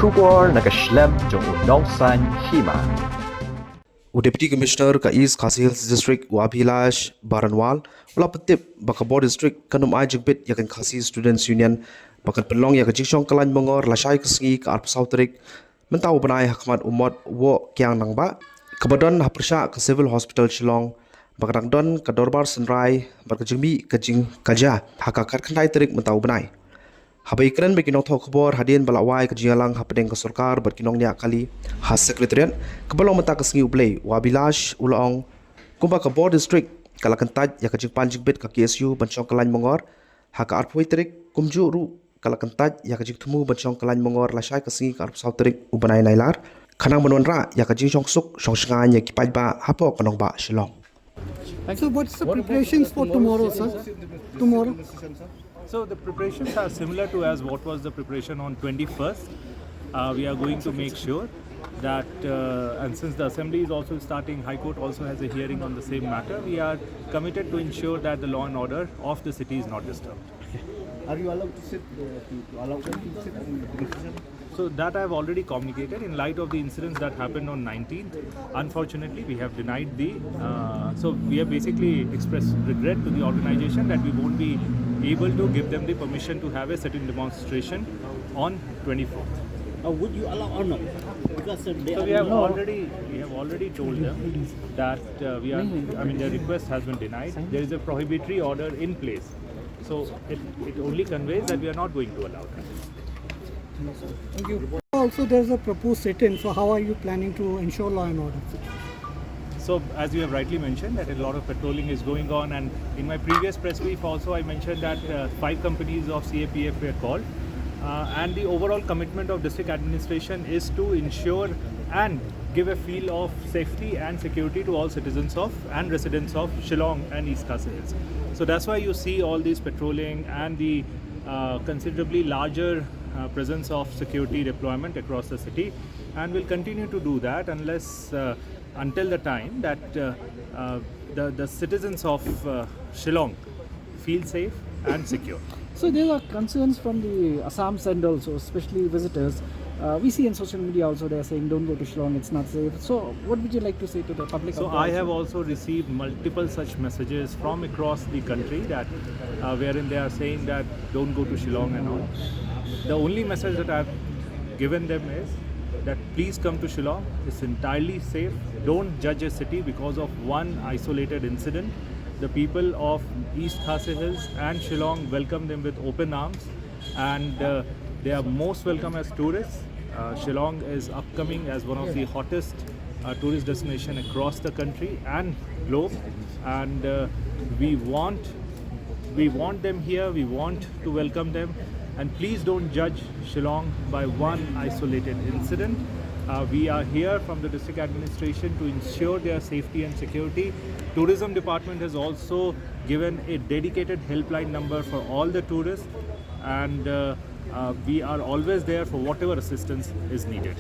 Shubor nakaslem jong unongsan Hima. Deputy Commissioner ka East Khasi Hills District Wabilash Baranwal wala patip Bakabor District kanum ay Jingbit yakan Khasi Students Union bakan pelong ya Shong Kyllain Myngngor Lashai Sngi ka arp Sautrik mentau banai Hakhmat umot wo kyang nang ba kabadon haprasha ka Civil Hospital Shillong bakadang don ka Dorbar Senrai barkajingbi kajing kaja hakakat khandai terik mentau banai Habai keren bagi notho khobor hadin balawai ke jialang hapedeng ke sarkar berkinong nya kali has sekretariat kebalong mata ke sengi ublei wabilash ulaong kumba ke board district kalakan taj ya ke jingpan jingbit ke KSU bancong Kyllain Myngngor haka arpoi terik kumju ru kalakan taj ya ke jingtemu bancong Kyllain Myngngor lashai ke sengi ke arp sau terik ubanai nailar kanang menonra ya ke jingshong suk shong shngan ya kipaj ba hapo kanong ba Shillong. So what's the preparations for tomorrow, sir? Tomorrow? So the preparations are similar to as what was the preparation on 21st. We are going to make sure that, and since the assembly is also starting, High Court also has a hearing on the same matter, we are committed to ensure that the law and order of the city is not disturbed. Are you allowed to sit, to allow them to sit in the decision? So that I have already communicated in light of the incidents that happened on 19th. Unfortunately, we have denied the, so we have basically expressed regret to the organization that we won't be able to give them the permission to have a certain demonstration on 24th. Would you allow or not? Because they So we have already told them that their request has been denied. There is a prohibitory order in place. So it only conveys that we are not going to allow that. Thank you. Also, there's a proposed sit-in. So how are you planning to ensure law and order? So as you have rightly mentioned that a lot of patrolling is going on, and in my previous press brief also I mentioned that 5 companies of CAPF were called, and the overall commitment of district administration is to ensure and give a feel of safety and security to all citizens of and residents of Shillong and East Khasi Hills. So that's why you see all this patrolling and the considerably larger presence of security deployment across the city, and will continue to do that until the time that the citizens of Shillong feel safe and secure. So there are concerns from the Assam side also, especially visitors. We see in social media also they are saying don't go to Shillong, it's not safe. So what would you like to say to the public? So I have also received multiple such messages from across the country that wherein they are saying that don't go to Shillong and all. The only message that I have given them is that please come to Shillong. It's entirely safe. Don't judge a city because of one isolated incident. The people of East Khasi Hills and Shillong welcome them with open arms, and they are most welcome as tourists. Shillong is upcoming as one of the hottest tourist destination across the country and globe, and we want them here. We want to welcome them, and please don't judge Shillong by one isolated incident. We are here from the district administration to ensure their safety and security. Tourism department has also given a dedicated helpline number for all the tourists, and we are always there for whatever assistance is needed.